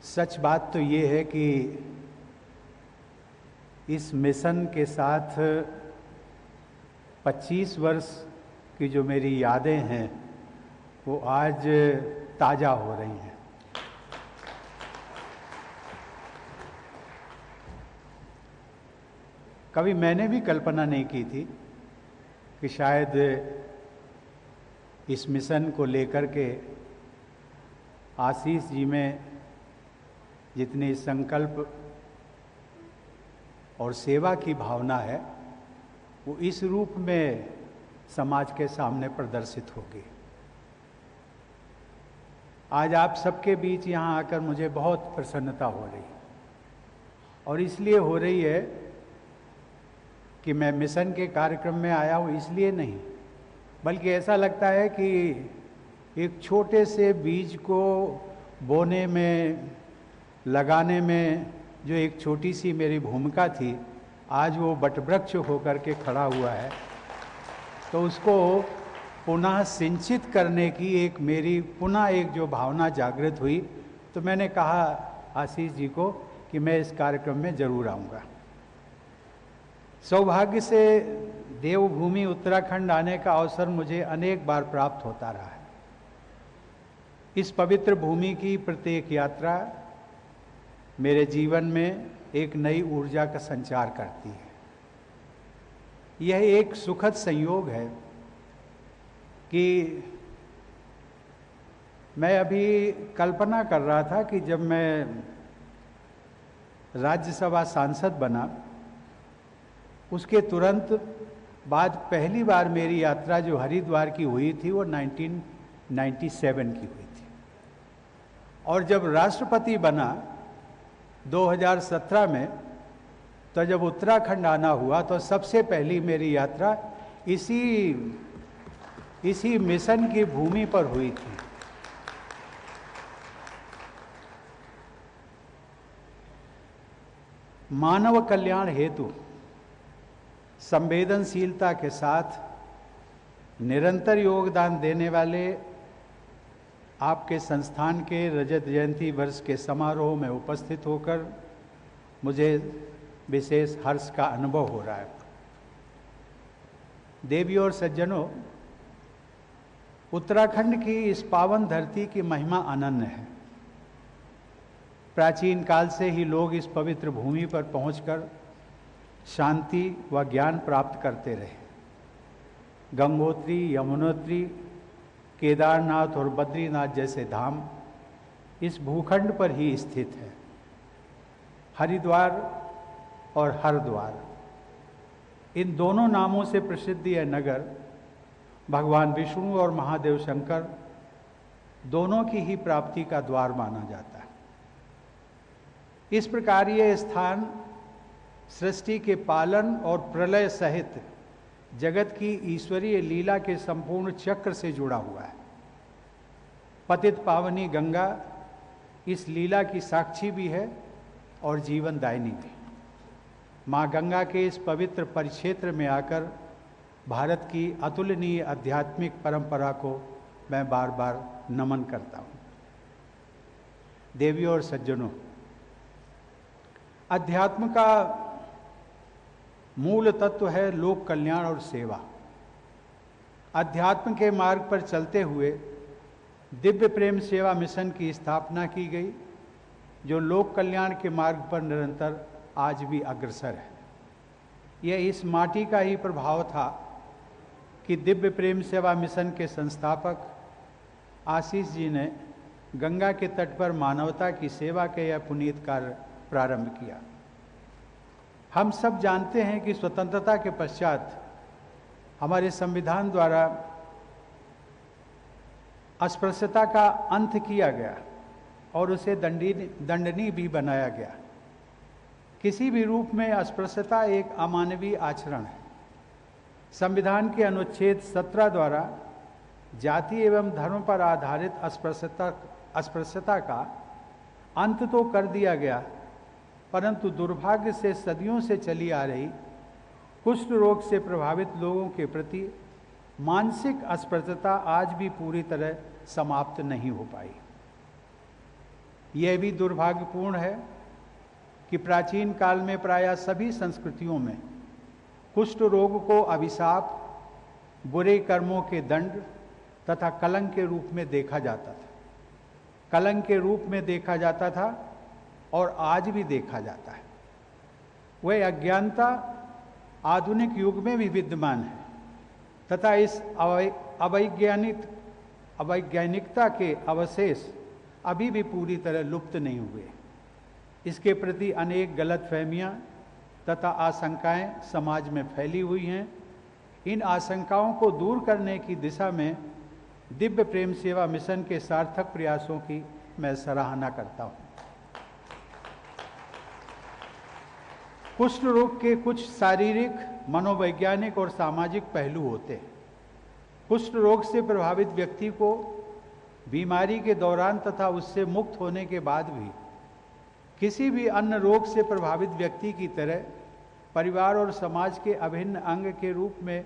सच बात तो ये है कि इस मिशन के साथ 25 वर्ष की जो मेरी यादें हैं वो आज ताज़ा हो रही हैं। कभी मैंने भी कल्पना नहीं की थी कि शायद इस मिशन को लेकर के आशीष जी में जितनी संकल्प और सेवा की भावना है वो इस रूप में समाज के सामने प्रदर्शित होगी। आज आप सबके बीच यहाँ आकर मुझे बहुत प्रसन्नता हो रही है और इसलिए हो रही है कि मैं मिशन के कार्यक्रम में आया हूँ इसलिए नहीं, बल्कि ऐसा लगता है कि एक छोटे से बीज को बोने में, लगाने में जो एक छोटी सी मेरी भूमिका थी, आज वो वटवृक्ष होकर के खड़ा हुआ है। तो उसको पुनः सिंचित करने की एक मेरी पुनः एक जो भावना जागृत हुई, तो मैंने कहा आशीष जी को कि मैं इस कार्यक्रम में ज़रूर आऊँगा। सौभाग्य से देवभूमि उत्तराखंड आने का अवसर मुझे अनेक बार प्राप्त होता रहा है। इस पवित्र भूमि की प्रत्येक यात्रा मेरे जीवन में एक नई ऊर्जा का संचार करती है। यह एक सुखद संयोग है कि मैं अभी कल्पना कर रहा था कि जब मैं राज्यसभा सांसद बना उसके तुरंत बाद पहली बार मेरी यात्रा जो हरिद्वार की हुई थी वो 1997 की हुई थी, और जब राष्ट्रपति बना 2017 में, तो जब उत्तराखंड आना हुआ तो सबसे पहली मेरी यात्रा इसी मिशन की भूमि पर हुई थी। मानव कल्याण हेतु संवेदनशीलता के साथ निरंतर योगदान देने वाले आपके संस्थान के रजत जयंती वर्ष के समारोह में उपस्थित होकर मुझे विशेष हर्ष का अनुभव हो रहा है। देवियों और सज्जनों, उत्तराखंड की इस पावन धरती की महिमा अनन्य है। प्राचीन काल से ही लोग इस पवित्र भूमि पर पहुंचकर शांति व ज्ञान प्राप्त करते रहे। गंगोत्री, यमुनोत्री, केदारनाथ और बद्रीनाथ जैसे धाम इस भूखंड पर ही स्थित है। हरिद्वार और हरद्वार, इन दोनों नामों से प्रसिद्ध यह नगर भगवान विष्णु और महादेव शंकर दोनों की ही प्राप्ति का द्वार माना जाता है। इस प्रकार ये स्थान सृष्टि के पालन और प्रलय सहित जगत की ईश्वरीय लीला के संपूर्ण चक्र से जुड़ा हुआ है। पतित पावनी गंगा इस लीला की साक्षी भी है और जीवनदायिनी भी। माँ गंगा के इस पवित्र परिक्षेत्र में आकर भारत की अतुलनीय आध्यात्मिक परंपरा को मैं बार बार नमन करता हूँ। देवियों और सज्जनों, अध्यात्म का मूल तत्व है लोक कल्याण और सेवा। अध्यात्म के मार्ग पर चलते हुए दिव्य प्रेम सेवा मिशन की स्थापना की गई, जो लोक कल्याण के मार्ग पर निरंतर आज भी अग्रसर है। यह इस माटी का ही प्रभाव था कि दिव्य प्रेम सेवा मिशन के संस्थापक आशीष जी ने गंगा के तट पर मानवता की सेवा के यह पुनीत कार्य प्रारंभ किया। हम सब जानते हैं कि स्वतंत्रता के पश्चात हमारे संविधान द्वारा अस्पृश्यता का अंत किया गया और उसे दंडनीय भी बनाया गया। किसी भी रूप में अस्पृश्यता एक अमानवीय आचरण है। संविधान के अनुच्छेद 17 द्वारा जाति एवं धर्म पर आधारित अस्पृश्यता का अंत तो कर दिया गया, परंतु दुर्भाग्य से सदियों से चली आ रही कुष्ठ रोग से प्रभावित लोगों के प्रति मानसिक अस्पृश्यता आज भी पूरी तरह समाप्त नहीं हो पाई। यह भी दुर्भाग्यपूर्ण है कि प्राचीन काल में प्रायः सभी संस्कृतियों में कुष्ठ रोग को अभिशाप, बुरे कर्मों के दंड तथा कलंक के रूप में देखा जाता था। कलंक के रूप में देखा जाता था और आज भी देखा जाता है। वह अज्ञानता आधुनिक युग में भी विद्यमान है तथा इस अवैज्ञानिकता के अवशेष अभी भी पूरी तरह लुप्त नहीं हुए। इसके प्रति अनेक गलतफहमियां तथा आशंकाएं समाज में फैली हुई हैं। इन आशंकाओं को दूर करने की दिशा में दिव्य प्रेम सेवा मिशन के सार्थक प्रयासों की मैं सराहना करता हूं। कुष्ठ रोग के कुछ शारीरिक, मनोवैज्ञानिक और सामाजिक पहलू होते हैं। कुष्ठ रोग से प्रभावित व्यक्ति को बीमारी के दौरान तथा उससे मुक्त होने के बाद भी किसी भी अन्य रोग से प्रभावित व्यक्ति की तरह परिवार और समाज के अभिन्न अंग के रूप में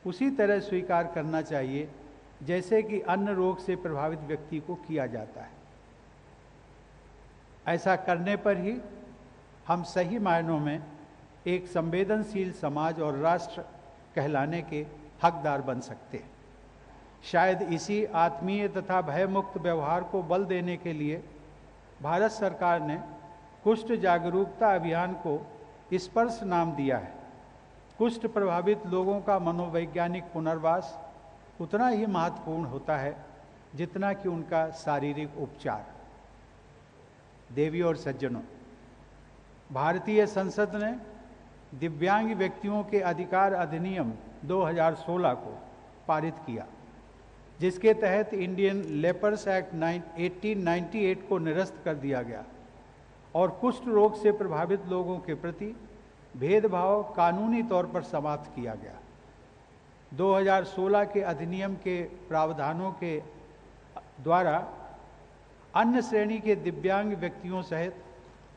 उसी तरह स्वीकार करना चाहिए जैसे कि अन्य रोग से प्रभावित व्यक्ति को किया जाता है। ऐसा करने पर ही हम सही मायनों में एक संवेदनशील समाज और राष्ट्र कहलाने के हकदार बन सकते हैं। शायद इसी आत्मीय तथा भयमुक्त व्यवहार को बल देने के लिए भारत सरकार ने कुष्ठ जागरूकता अभियान को स्पर्श नाम दिया है। कुष्ठ प्रभावित लोगों का मनोवैज्ञानिक पुनर्वास उतना ही महत्वपूर्ण होता है जितना कि उनका शारीरिक उपचार। देवियों और सज्जनों, भारतीय संसद ने दिव्यांग व्यक्तियों के अधिकार अधिनियम 2016 को पारित किया, जिसके तहत इंडियन लेपर्स एक्ट 1898 को निरस्त कर दिया गया और कुष्ठ रोग से प्रभावित लोगों के प्रति भेदभाव कानूनी तौर पर समाप्त किया गया। 2016 के अधिनियम के प्रावधानों के द्वारा अन्य श्रेणी के दिव्यांग व्यक्तियों सहित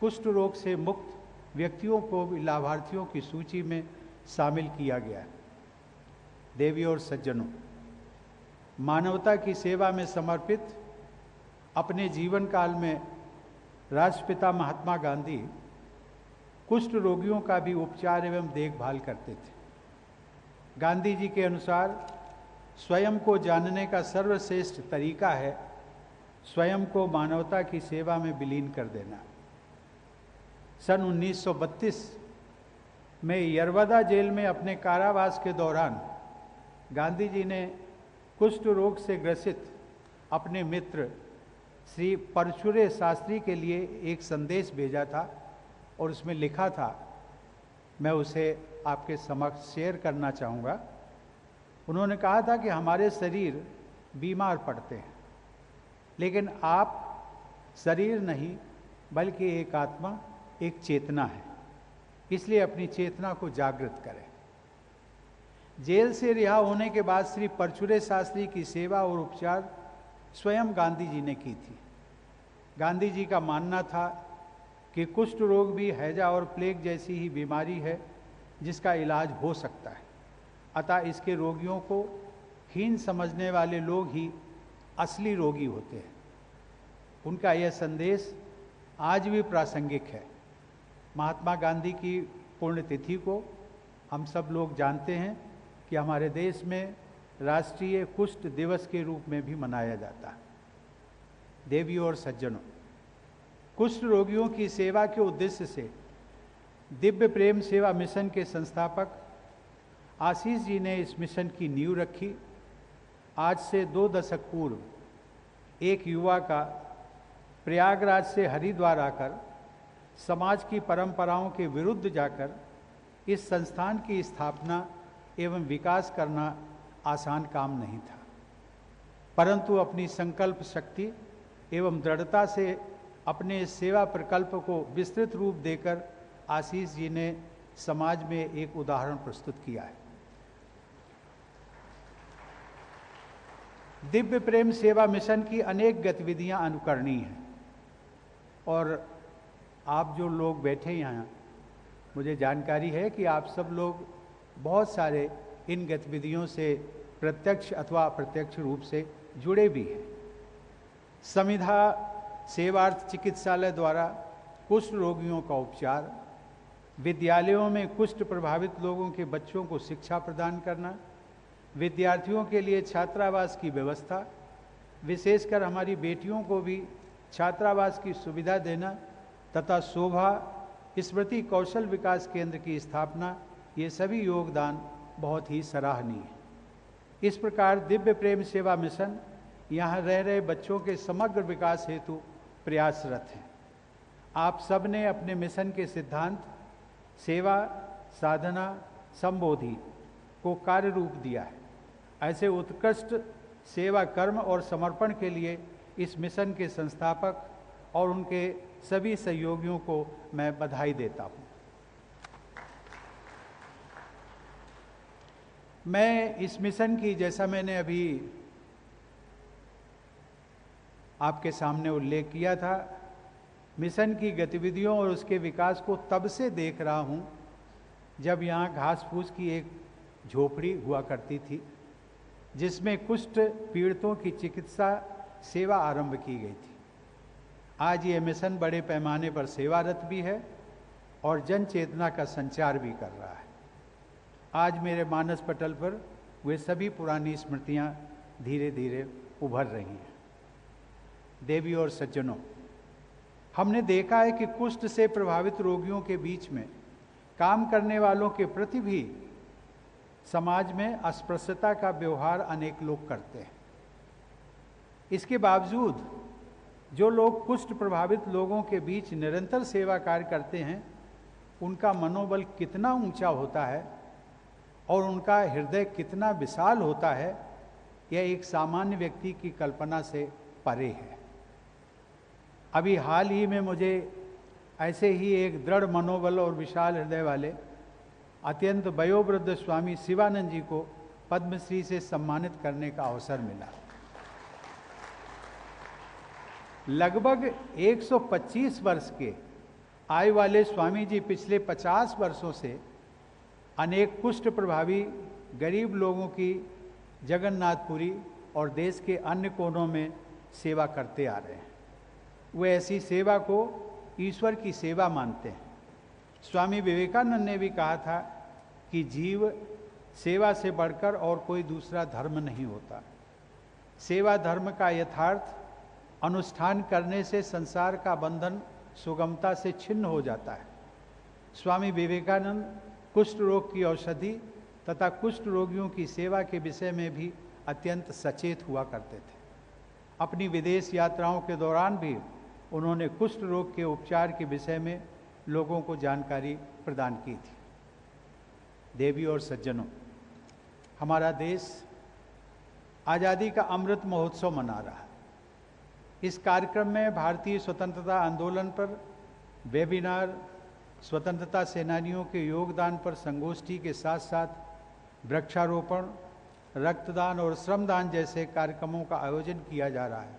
कुष्ठ रोग से मुक्त व्यक्तियों को भी लाभार्थियों की सूची में शामिल किया गया है। देवियों और सज्जनों, मानवता की सेवा में समर्पित अपने जीवन काल में राष्ट्रपिता महात्मा गांधी कुष्ठ रोगियों का भी उपचार एवं देखभाल करते थे। गांधी जी के अनुसार स्वयं को जानने का सर्वश्रेष्ठ तरीका है स्वयं को मानवता की सेवा में विलीन कर देना। सन 1932 में यरवदा जेल में अपने कारावास के दौरान गांधी जी ने कुष्ठ रोग से ग्रसित अपने मित्र श्री परचुरे शास्त्री के लिए एक संदेश भेजा था और उसमें लिखा था, मैं उसे आपके समक्ष शेयर करना चाहूँगा। उन्होंने कहा था कि हमारे शरीर बीमार पड़ते हैं, लेकिन आप शरीर नहीं बल्कि एक आत्मा, एक चेतना है, इसलिए अपनी चेतना को जागृत करें। जेल से रिहा होने के बाद श्री परचुरे शास्त्री की सेवा और उपचार स्वयं गांधी जी ने की थी। गांधी जी का मानना था कि कुष्ठ रोग भी हैजा और प्लेग जैसी ही बीमारी है जिसका इलाज हो सकता है, अतः इसके रोगियों को हीन समझने वाले लोग ही असली रोगी होते हैं। उनका यह संदेश आज भी प्रासंगिक है। महात्मा गांधी की पुण्यतिथि को हम सब लोग जानते हैं कि हमारे देश में राष्ट्रीय कुष्ठ दिवस के रूप में भी मनाया जाता है। देवियों और सज्जनों, कुष्ठ रोगियों की सेवा के उद्देश्य से दिव्य प्रेम सेवा मिशन के संस्थापक आशीष जी ने इस मिशन की नींव रखी। आज से 2 दशक पूर्व एक युवा का प्रयागराज से हरिद्वार आकर समाज की परंपराओं के विरुद्ध जाकर इस संस्थान की स्थापना एवं विकास करना आसान काम नहीं था, परंतु अपनी संकल्प शक्ति एवं दृढ़ता से अपने सेवा प्रकल्प को विस्तृत रूप देकर आशीष जी ने समाज में एक उदाहरण प्रस्तुत किया है। दिव्य प्रेम सेवा मिशन की अनेक गतिविधियां अनुकरणीय हैं और आप जो लोग बैठे यहाँ, मुझे जानकारी है कि आप सब लोग बहुत सारे इन गतिविधियों से प्रत्यक्ष अथवा अप्रत्यक्ष रूप से जुड़े भी हैं। संविधा सेवार्थ चिकित्सालय द्वारा कुष्ठ रोगियों का उपचार, विद्यालयों में कुष्ठ प्रभावित लोगों के बच्चों को शिक्षा प्रदान करना, विद्यार्थियों के लिए छात्रावास की व्यवस्था, विशेषकर हमारी बेटियों को भी छात्रावास की सुविधा देना तथा शोभा स्मृति कौशल विकास केंद्र की स्थापना, ये सभी योगदान बहुत ही सराहनीय है। इस प्रकार दिव्य प्रेम सेवा मिशन यहाँ रह रहे बच्चों के समग्र विकास हेतु प्रयासरत है। आप सब ने अपने मिशन के सिद्धांत सेवा, साधना, संबोधि को कार्य रूप दिया है। ऐसे उत्कृष्ट सेवा कर्म और समर्पण के लिए इस मिशन के संस्थापक और उनके सभी सहयोगियों को मैं बधाई देता हूँ। मैं इस मिशन की, जैसा मैंने अभी आपके सामने उल्लेख किया था, मिशन की गतिविधियों और उसके विकास को तब से देख रहा हूँ जब यहाँ घास फूस की एक झोपड़ी हुआ करती थी, जिसमें कुष्ठ पीड़ितों की चिकित्सा सेवा आरंभ की गई थी। आज ये मिशन बड़े पैमाने पर सेवारत भी है और जन चेतना का संचार भी कर रहा है। आज मेरे मानस पटल पर वे सभी पुरानी स्मृतियाँ धीरे धीरे उभर रही हैं। देवी और सज्जनों, हमने देखा है कि कुष्ठ से प्रभावित रोगियों के बीच में काम करने वालों के प्रति भी समाज में अस्पृश्यता का व्यवहार अनेक लोग करते हैं। इसके बावजूद जो लोग कुष्ठ प्रभावित लोगों के बीच निरंतर सेवा कार्य करते हैं, उनका मनोबल कितना ऊंचा होता है और उनका हृदय कितना विशाल होता है, यह एक सामान्य व्यक्ति की कल्पना से परे है। अभी हाल ही में मुझे ऐसे ही एक दृढ़ मनोबल और विशाल हृदय वाले अत्यंत वयोवृद्ध स्वामी शिवानंद जी को पद्मश्री से सम्मानित करने का अवसर मिला। लगभग 125 वर्ष के आयु वाले स्वामी जी पिछले 50 वर्षों से अनेक कुष्ठ प्रभावी गरीब लोगों की जगन्नाथपुरी और देश के अन्य कोनों में सेवा करते आ रहे हैं। वे ऐसी सेवा को ईश्वर की सेवा मानते हैं। स्वामी विवेकानंद ने भी कहा था कि जीव सेवा से बढ़कर और कोई दूसरा धर्म नहीं होता। सेवा धर्म का यथार्थ अनुष्ठान करने से संसार का बंधन सुगमता से छिन्न हो जाता है। स्वामी विवेकानंद कुष्ठ रोग की औषधि तथा कुष्ठ रोगियों की सेवा के विषय में भी अत्यंत सचेत हुआ करते थे। अपनी विदेश यात्राओं के दौरान भी उन्होंने कुष्ठ रोग के उपचार के विषय में लोगों को जानकारी प्रदान की थी। देवी और सज्जनों, हमारा देश आज़ादी का अमृत महोत्सव मना रहा है। इस कार्यक्रम में भारतीय स्वतंत्रता आंदोलन पर वेबिनार, स्वतंत्रता सेनानियों के योगदान पर संगोष्ठी के साथ साथ वृक्षारोपण, रक्तदान और श्रमदान जैसे कार्यक्रमों का आयोजन किया जा रहा है।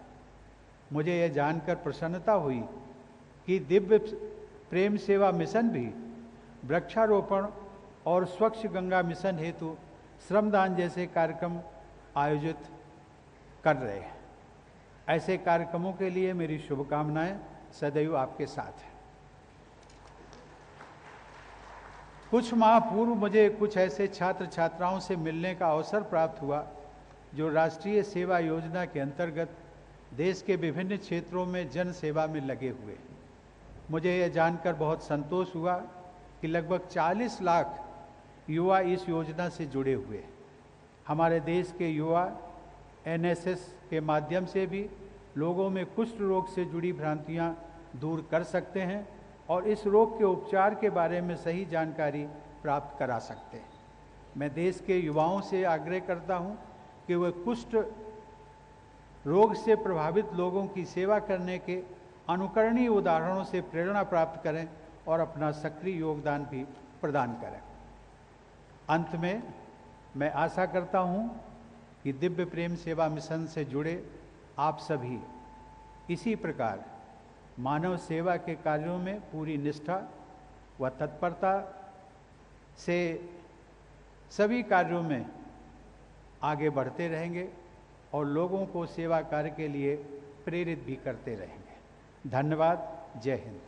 मुझे यह जानकर प्रसन्नता हुई कि दिव्य प्रेम सेवा मिशन भी वृक्षारोपण और स्वच्छ गंगा मिशन हेतु श्रमदान जैसे कार्यक्रम आयोजित कर रहे हैं। ऐसे कार्यक्रमों के लिए मेरी शुभकामनाएं सदैव आपके साथ हैं। कुछ माह पूर्व मुझे कुछ ऐसे छात्र छात्राओं से मिलने का अवसर प्राप्त हुआ जो राष्ट्रीय सेवा योजना के अंतर्गत देश के विभिन्न क्षेत्रों में जन सेवा में लगे हुए। मुझे यह जानकर बहुत संतोष हुआ कि लगभग 40 लाख युवा इस योजना से जुड़े हुए। हमारे देश के युवा एनएसएस के माध्यम से भी लोगों में कुष्ठ रोग से जुड़ी भ्रांतियां दूर कर सकते हैं और इस रोग के उपचार के बारे में सही जानकारी प्राप्त करा सकते हैं। मैं देश के युवाओं से आग्रह करता हूं कि वे कुष्ठ रोग से प्रभावित लोगों की सेवा करने के अनुकरणीय उदाहरणों से प्रेरणा प्राप्त करें और अपना सक्रिय योगदान भी प्रदान करें। अंत में मैं आशा करता हूं कि दिव्य प्रेम सेवा मिशन से जुड़े आप सभी इसी प्रकार मानव सेवा के कार्यों में पूरी निष्ठा व तत्परता से सभी कार्यों में आगे बढ़ते रहेंगे और लोगों को सेवा कार्य के लिए प्रेरित भी करते रहेंगे। धन्यवाद। जय हिंद।